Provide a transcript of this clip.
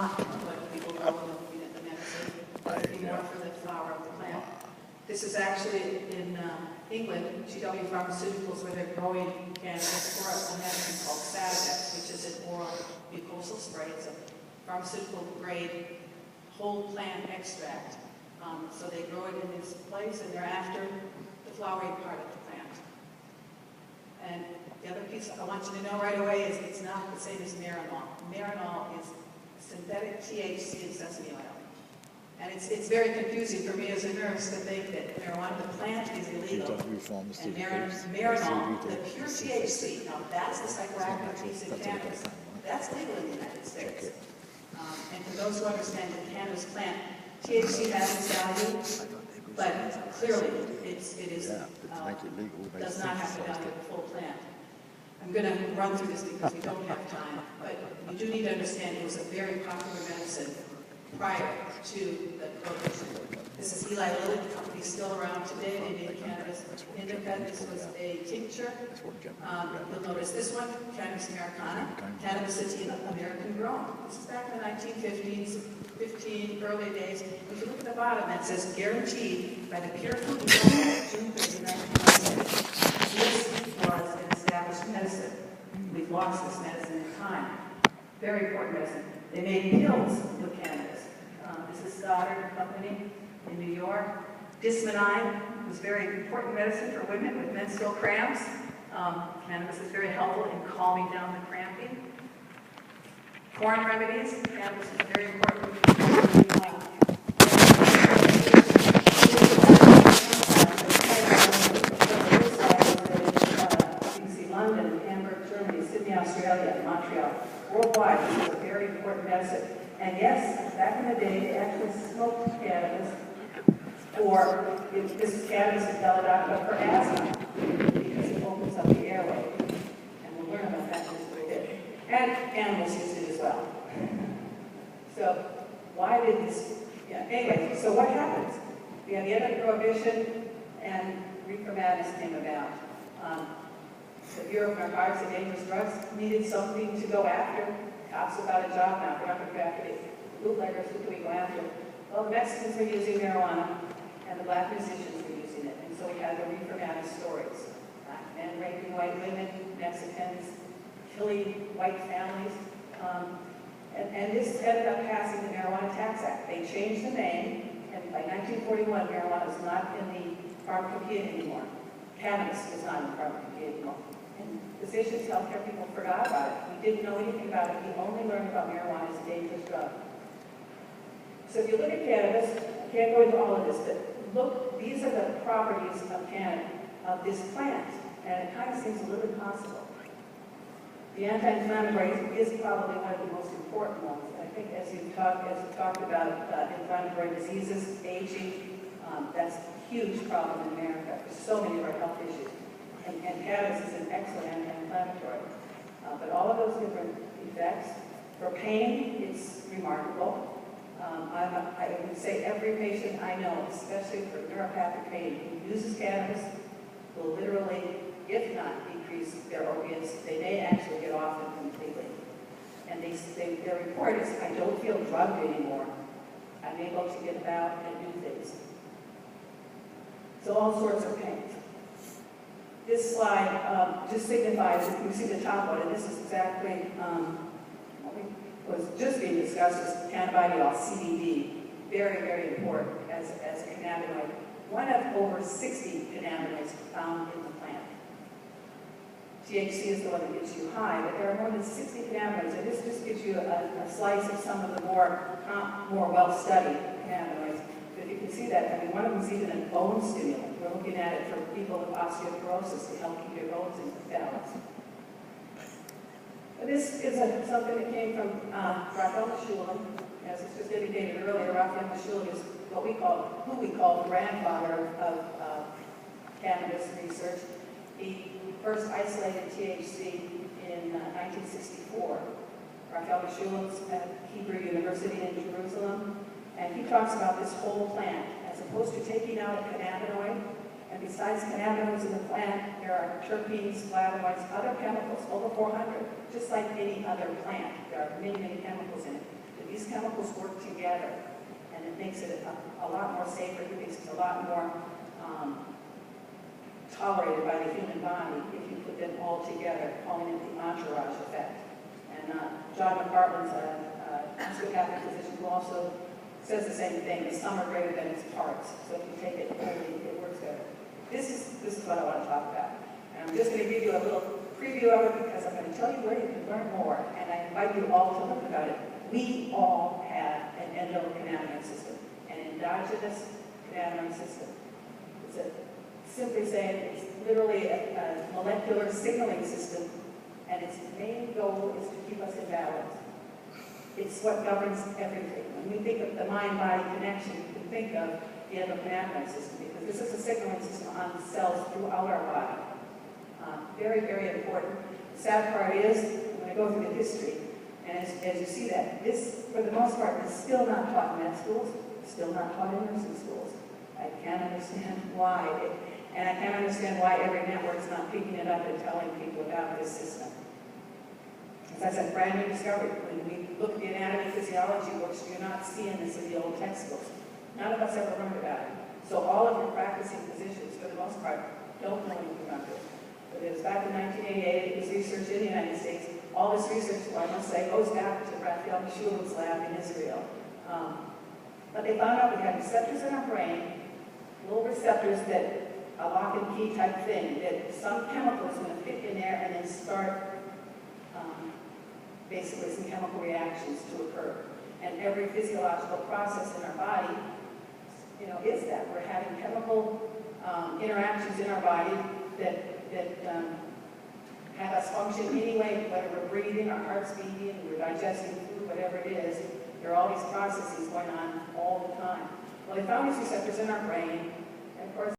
not what we will know in the medicine, but it'll be more for the flower of the plant. This is actually in England, GW Pharmaceuticals, where they're growing cannabis for a medicine called Sativex, which is an oral mucosal spray. It's a pharmaceutical grade whole plant extract. So they grow it in this place, and they're after the flowering part of the plant. And the other piece I want you to know right away is it's not the same as Marinol. Marinol is synthetic THC and sesame oil. And it's very confusing for me as a nurse to think that marijuana, the plant, is illegal. And Marinol, the pure THC, now that's the psychoactive piece in cannabis. That's legal in the United States. And for those who understand the cannabis plant, THC has its value, but clearly it does not have to value the full plant. I'm going to run through this because we don't have time, but you do need to understand it was a very popular medicine prior to the prohibition. This is Eli Lilly, the company's still around today. They made cannabis indica. This was a tincture. You'll notice this one, Cannabis Americana, Cannabis sativa, American grown. This is back in the 1950s, early days. If you look at the bottom, that says guaranteed by the Pure Food Journal, June 30, 1997. This was an established medicine. We've lost this medicine in time. Very important medicine. They made pills with cannabis. This is Stoddard Company in New York. Dysmanine was very important medicine for women with menstrual cramps. Cannabis is very helpful in calming down the cramping. Corn remedies, cannabis is very important. You can see London, Hamburg, Germany, Sydney, Australia, Montreal. Worldwide, this is a very important medicine. And yes, back in the day, they actually smoked cannabis for, this is cannabis is but for asthma, because it opens up the airway. And we'll learn about that in just a little bit. And animals used it as well. So, why did this, anyway, so what happens? We have the end of Prohibition, and reefer madness came about. The Bureau of Narcotics and Dangerous Drugs needed something to go after. Cops without a job now, we're not going to go after the bootleggers, who can we go after? Well, the Mexicans were using marijuana, and the black musicians were using it. And so we had the reefer madness stories. Black men raping white women, Mexicans killing white families. And this ended up passing the Marijuana Tax Act. They changed the name, and by 1941, marijuana was not in the pharmacopoeia anymore. Cannabis was not in the pharmacopoeia anymore. And physicians, healthcare people forgot about it. We didn't know anything about it. We only learned about marijuana as a dangerous drug. So if you look at cannabis, I can't go into all of this, but look, these are the properties of this plant, and it kind of seems a little impossible. The anti-inflammatory is probably one of the most important ones. I think as we talked about inflammatory diseases, aging, that's a huge problem in America for so many of our health issues. And cannabis is an excellent anti-inflammatory. But all of those different effects, for pain, it's remarkable. I would say every patient I know, especially for neuropathic pain, who uses cannabis will literally, if not decrease their opiates, they may actually get off them completely. And their report is, I don't feel drugged anymore. I'm able to get about and do things. So all sorts of pains. This slide just signifies, if you see the top one, and this is exactly what was just being discussed, is cannabidiol, CBD, very, very important as a cannabinoid. One of over 60 cannabinoids found in the plant. THC is the one that gets you high, but there are more than 60 cannabinoids, and this just gives you a slice of some of the more well-studied cannabinoids. But you can see that, I mean, one of them is even a bone stimulant. We're looking at it for people with osteoporosis to help keep your bones in balance. But this is something that came from Raphael Mechoulam. As was just indicated earlier, Raphael Mechoulam is who we call the grandfather of cannabis research. He first isolated THC in 1964. Raphael Mechoulam's at Hebrew University in Jerusalem. And he talks about this whole plant, as opposed to taking out a cannabinoid. And besides cannabinoids in the plant, there are terpenes, flavonoids, other chemicals, over 400, just like any other plant. There are many, many chemicals in it. But These chemicals work together, and it makes it a lot more safer. It makes it a lot more tolerated by the human body if you put them all together, calling it the entourage effect. And John McPartland's osteopathic physician who also says the same thing. The sum are greater than its parts. So if you take it wholly, it works better. This is what I want to talk about. And I'm just going to give you a little preview of it because I'm going to tell you where you can learn more. And I invite you all to learn about it. We all have an endocannabinoid system, an endogenous cannabinoid system. It's simply saying it's literally a molecular signaling system, and its main goal is to keep us in balance. It's what governs everything. When we think of the mind-body connection, you can think of the endocannabinoid system, because this is a signaling system on cells throughout our body. Very, very important. The sad part is, I'm going to go through the history, and as you see that, this, for the most part, is still not taught in med schools, still not taught in nursing schools. I can't understand why. And I can't understand why every network's not picking it up and telling people about this system. As I said, brand new discovery. When we look at the anatomy and physiology books, you're not seeing this in the old textbooks. None of us ever learned about it. So all of your practicing physicians, for the most part, don't know anything about this. But it was back in 1988, it was research in the United States. All this research, I must say, goes back to Raphael Mechoulam's lab in Israel. But they found out we had receptors in our brain, little receptors that a lock and key type thing, that some chemical is going to fit in there and then start basically some chemical reactions to occur. And every physiological process in our body, is that. We're having chemical interactions in our body that have us function anyway, whether we're breathing, our heart's beating, we're digesting food, whatever it is. There are all these processes going on all the time. Well, they found these receptors in our brain, and of course,